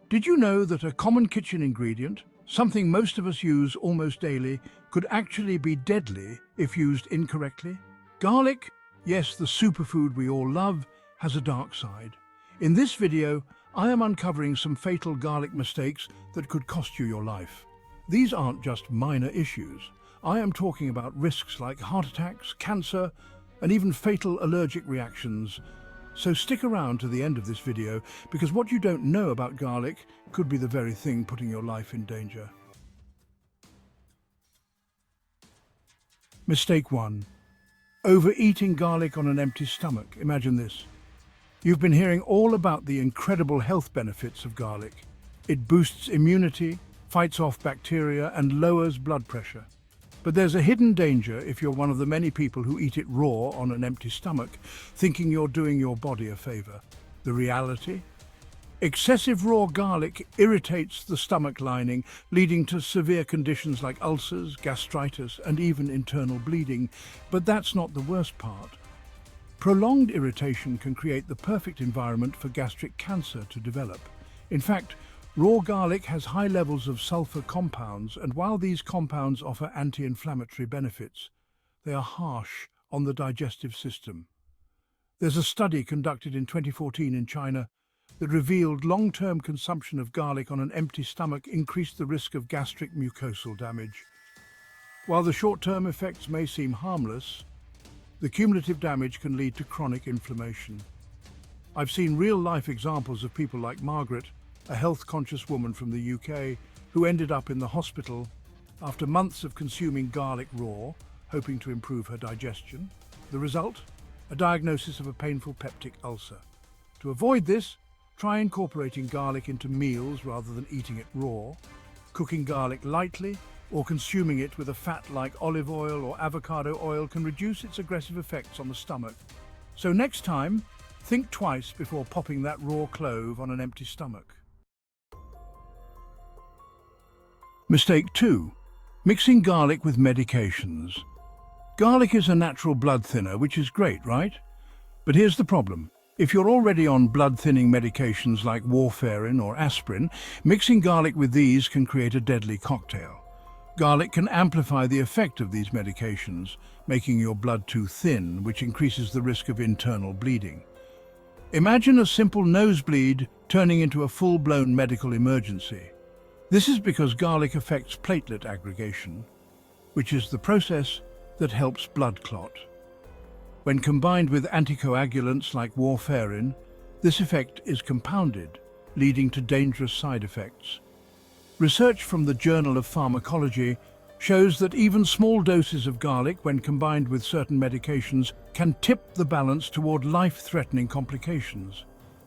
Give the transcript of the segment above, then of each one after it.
Did you know that a common kitchen ingredient, something most of us use almost daily, could actually be deadly if used incorrectly? Garlic, yes, the superfood we all love, has a dark side. In this video, I am uncovering some fatal garlic mistakes that could cost you your life. These aren't just minor issues. I am talking about risks like heart attacks, cancer, and even fatal allergic reactions. So stick around to the end of this video, because what you don't know about garlic could be the very thing putting your life in danger. Mistake 1. Overeating garlic on an empty stomach. Imagine this. You've been hearing all about the incredible health benefits of garlic. It boosts immunity, fights off bacteria, and lowers blood pressure. But there's a hidden danger if you're one of the many people who eat it raw on an empty stomach, thinking you're doing your body a favor. The reality? Excessive raw garlic irritates the stomach lining, leading to severe conditions like ulcers, gastritis, and even internal bleeding. But that's not the worst part. Prolonged irritation can create the perfect environment for gastric cancer to develop. In fact, raw garlic has high levels of sulfur compounds, and while these compounds offer anti-inflammatory benefits, they are harsh on the digestive system. There's a study conducted in 2014 in China that revealed long-term consumption of garlic on an empty stomach increased the risk of gastric mucosal damage. While the short-term effects may seem harmless, the cumulative damage can lead to chronic inflammation. I've seen real-life examples of people like Margaret, a health-conscious woman from the UK, who ended up in the hospital after months of consuming garlic raw, hoping to improve her digestion. The result? A diagnosis of a painful peptic ulcer. To avoid this, try incorporating garlic into meals rather than eating it raw, cooking garlic lightly, or consuming it with a fat like olive oil or avocado oil can reduce its aggressive effects on the stomach. So next time, think twice before popping that raw clove on an empty stomach. Mistake 2. Mixing garlic with medications. Garlic is a natural blood thinner, which is great, right? But here's the problem. If you're already on blood-thinning medications like warfarin or aspirin, mixing garlic with these can create a deadly cocktail. Garlic can amplify the effect of these medications, making your blood too thin, which increases the risk of internal bleeding. Imagine a simple nosebleed turning into a full-blown medical emergency. This is because garlic affects platelet aggregation, which is the process that helps blood clot. When combined with anticoagulants like warfarin, this effect is compounded, leading to dangerous side effects. Research from the Journal of Pharmacology shows that even small doses of garlic, when combined with certain medications, can tip the balance toward life-threatening complications.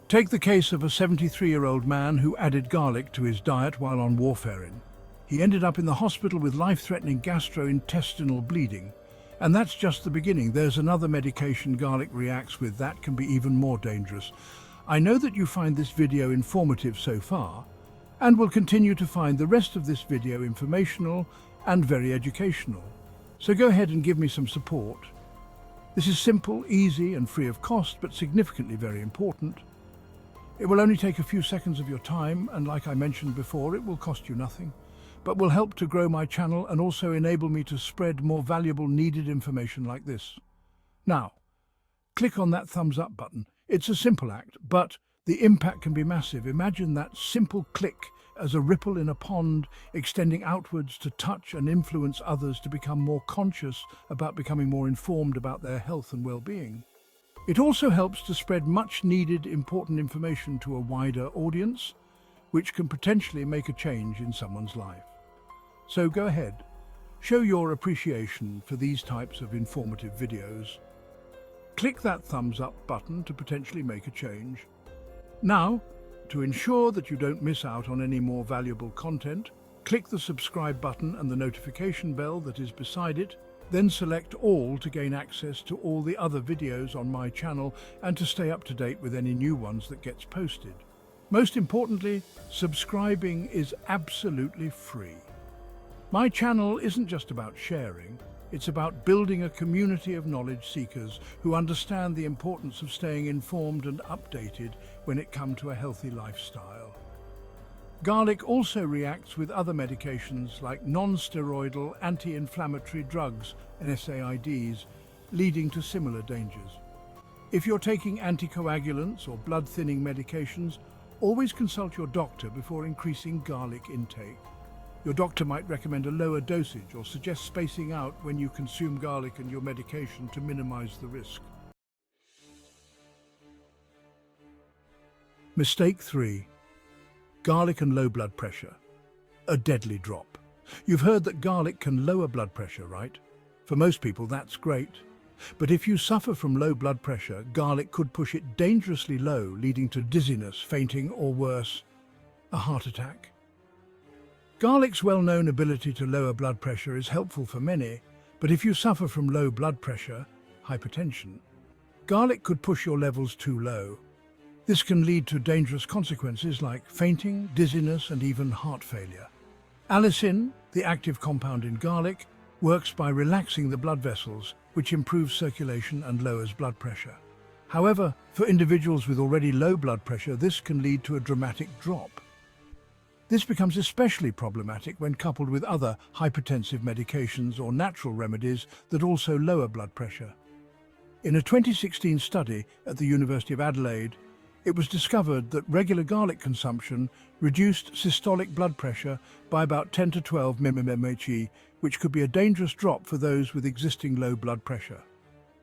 Take the case of a 73-year-old man who added garlic to his diet while on warfarin. He ended up in the hospital with life-threatening gastrointestinal bleeding. And that's just the beginning. There's another medication garlic reacts with that can be even more dangerous. I know that you find this video informative so far, and will continue to find the rest of this video informational and very educational. So go ahead and give me some support. This is simple, easy, and free of cost, but significantly very important. It will only take a few seconds of your time, and like I mentioned before, it will cost you nothing, but will help to grow my channel and also enable me to spread more valuable needed information like this. Now, click on that thumbs up button. It's a simple act, but the impact can be massive. Imagine that simple click as a ripple in a pond, extending outwards to touch and influence others to become more conscious about becoming more informed about their health and well-being. It also helps to spread much needed important information to a wider audience, which can potentially make a change in someone's life. So go ahead, show your appreciation for these types of informative videos. Click that thumbs up button to potentially make a change. Now, to ensure that you don't miss out on any more valuable content, click the subscribe button and the notification bell that is beside it, then select all to gain access to all the other videos on my channel and to stay up to date with any new ones that gets posted. Most importantly, subscribing is absolutely free. My channel isn't just about sharing, it's about building a community of knowledge seekers who understand the importance of staying informed and updated when it comes to a healthy lifestyle. Garlic also reacts with other medications like non-steroidal anti-inflammatory drugs, NSAIDs, leading to similar dangers. If you're taking anticoagulants or blood-thinning medications, always consult your doctor before increasing garlic intake. Your doctor might recommend a lower dosage or suggest spacing out when you consume garlic and your medication to minimize the risk. Mistake 3. Garlic and low blood pressure. A deadly drop. You've heard that garlic can lower blood pressure, right? For most people, that's great. But if you suffer from low blood pressure, garlic could push it dangerously low, leading to dizziness, fainting, or worse, a heart attack. Garlic's well-known ability to lower blood pressure is helpful for many, but if you suffer from low blood pressure, hypertension, garlic could push your levels too low. This can lead to dangerous consequences like fainting, dizziness, and even heart failure. Allicin, the active compound in garlic, works by relaxing the blood vessels, which improves circulation and lowers blood pressure. However, for individuals with already low blood pressure, this can lead to a dramatic drop. This becomes especially problematic when coupled with other hypertensive medications or natural remedies that also lower blood pressure. In a 2016 study at the University of Adelaide, it was discovered that regular garlic consumption reduced systolic blood pressure by about 10 to 12 mmHg, which could be a dangerous drop for those with existing low blood pressure.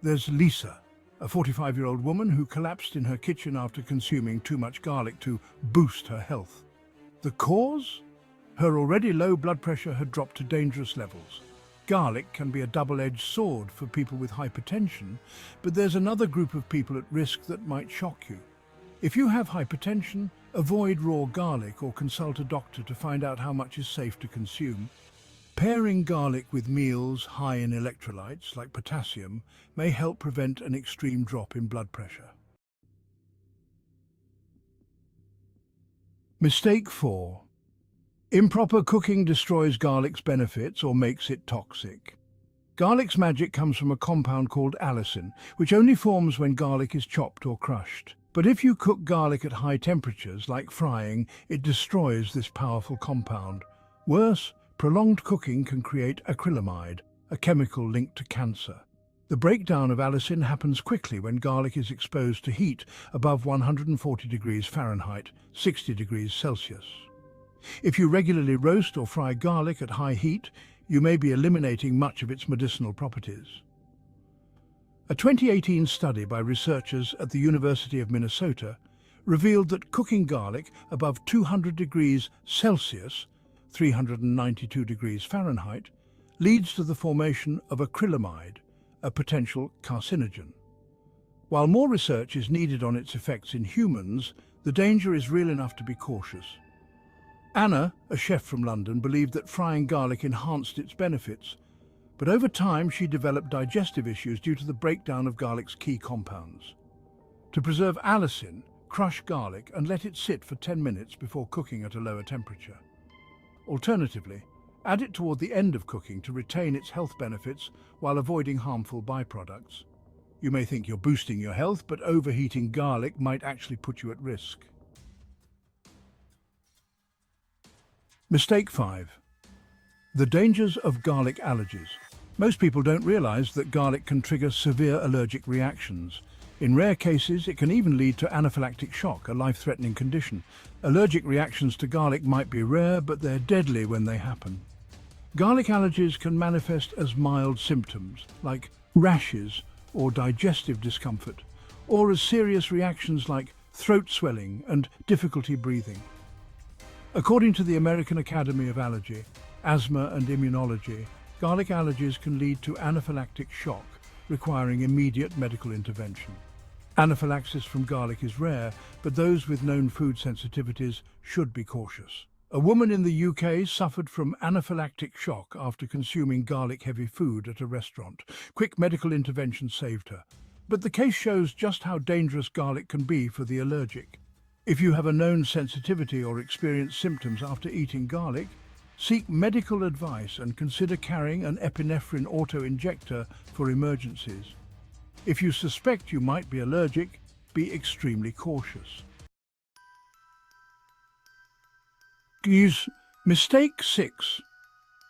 There's Lisa, a 45-year-old woman who collapsed in her kitchen after consuming too much garlic to boost her health. The cause? Her already low blood pressure had dropped to dangerous levels. Garlic can be a double-edged sword for people with hypertension, but there's another group of people at risk that might shock you. If you have hypertension, avoid raw garlic or consult a doctor to find out how much is safe to consume. Pairing garlic with meals high in electrolytes, like potassium, may help prevent an extreme drop in blood pressure. Mistake 4. Improper cooking destroys garlic's benefits or makes it toxic. Garlic's magic comes from a compound called allicin, which only forms when garlic is chopped or crushed. But if you cook garlic at high temperatures, like frying, it destroys this powerful compound. Worse, prolonged cooking can create acrylamide, a chemical linked to cancer. The breakdown of allicin happens quickly when garlic is exposed to heat above 140 degrees Fahrenheit, 60 degrees Celsius. If you regularly roast or fry garlic at high heat, you may be eliminating much of its medicinal properties. A 2018 study by researchers at the University of Minnesota revealed that cooking garlic above 200 degrees Celsius, 392 degrees Fahrenheit, leads to the formation of acrylamide, a potential carcinogen. While more research is needed on its effects in humans, the danger is real enough to be cautious. Anna, a chef from London, believed that frying garlic enhanced its benefits, but over time she developed digestive issues due to the breakdown of garlic's key compounds. To preserve allicin, crush garlic and let it sit for 10 minutes before cooking at a lower temperature. Alternatively, add it toward the end of cooking to retain its health benefits while avoiding harmful byproducts. You may think you're boosting your health, but overheating garlic might actually put you at risk. Mistake 5. The dangers of garlic allergies. Most people don't realize that garlic can trigger severe allergic reactions. In rare cases, it can even lead to anaphylactic shock, a life-threatening condition. Allergic reactions to garlic might be rare, but they're deadly when they happen. Garlic allergies can manifest as mild symptoms, like rashes or digestive discomfort, or as serious reactions like throat swelling and difficulty breathing. According to the American Academy of Allergy, Asthma and Immunology, garlic allergies can lead to anaphylactic shock, requiring immediate medical intervention. Anaphylaxis from garlic is rare, but those with known food sensitivities should be cautious. A woman in the UK suffered from anaphylactic shock after consuming garlic-heavy food at a restaurant. Quick medical intervention saved her. But the case shows just how dangerous garlic can be for the allergic. If you have a known sensitivity or experience symptoms after eating garlic, seek medical advice and consider carrying an epinephrine auto-injector for emergencies. If you suspect you might be allergic, be extremely cautious. Use Mistake 6.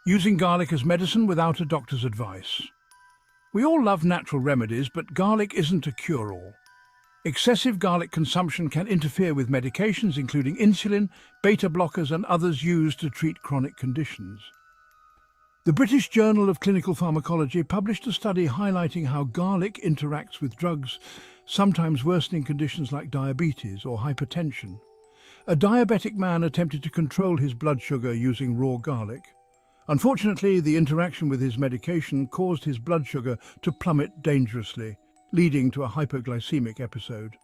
Using garlic as medicine without a doctor's advice. We all love natural remedies, but garlic isn't a cure-all. Excessive garlic consumption can interfere with medications including insulin, beta blockers and others used to treat chronic conditions. The British Journal of Clinical Pharmacology published a study highlighting how garlic interacts with drugs, sometimes worsening conditions like diabetes or hypertension. A diabetic man attempted to control his blood sugar using raw garlic. Unfortunately, the interaction with his medication caused his blood sugar to plummet dangerously, leading to a hypoglycemic episode.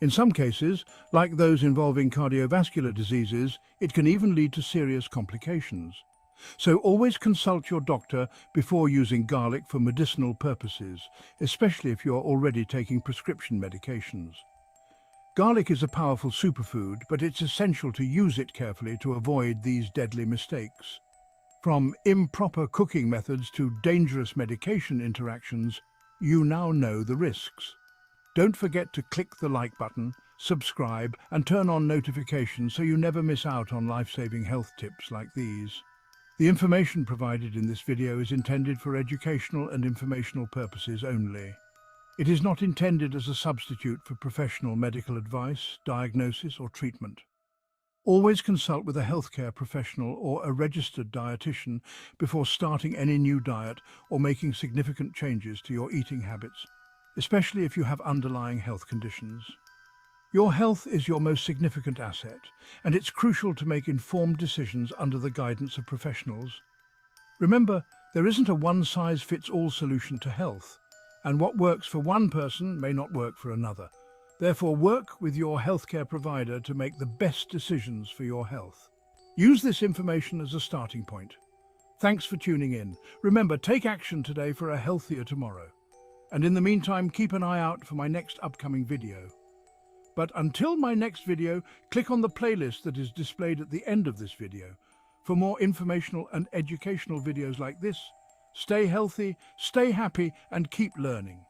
In some cases, like those involving cardiovascular diseases, it can even lead to serious complications. So always consult your doctor before using garlic for medicinal purposes, especially if you are already taking prescription medications. Garlic is a powerful superfood, but it's essential to use it carefully to avoid these deadly mistakes. From improper cooking methods to dangerous medication interactions, you now know the risks. Don't forget to click the like button, subscribe, and turn on notifications so you never miss out on life-saving health tips like these. The information provided in this video is intended for educational and informational purposes only. It is not intended as a substitute for professional medical advice, diagnosis, or treatment. Always consult with a healthcare professional or a registered dietitian before starting any new diet or making significant changes to your eating habits, especially if you have underlying health conditions. Your health is your most significant asset, and it's crucial to make informed decisions under the guidance of professionals. Remember, there isn't a one-size-fits-all solution to health, and what works for one person may not work for another. Therefore, work with your healthcare provider to make the best decisions for your health. Use this information as a starting point. Thanks for tuning in. Remember, take action today for a healthier tomorrow. And in the meantime, keep an eye out for my next upcoming video. But until my next video, click on the playlist that is displayed at the end of this video for more informational and educational videos like this. Stay healthy, stay happy, and keep learning.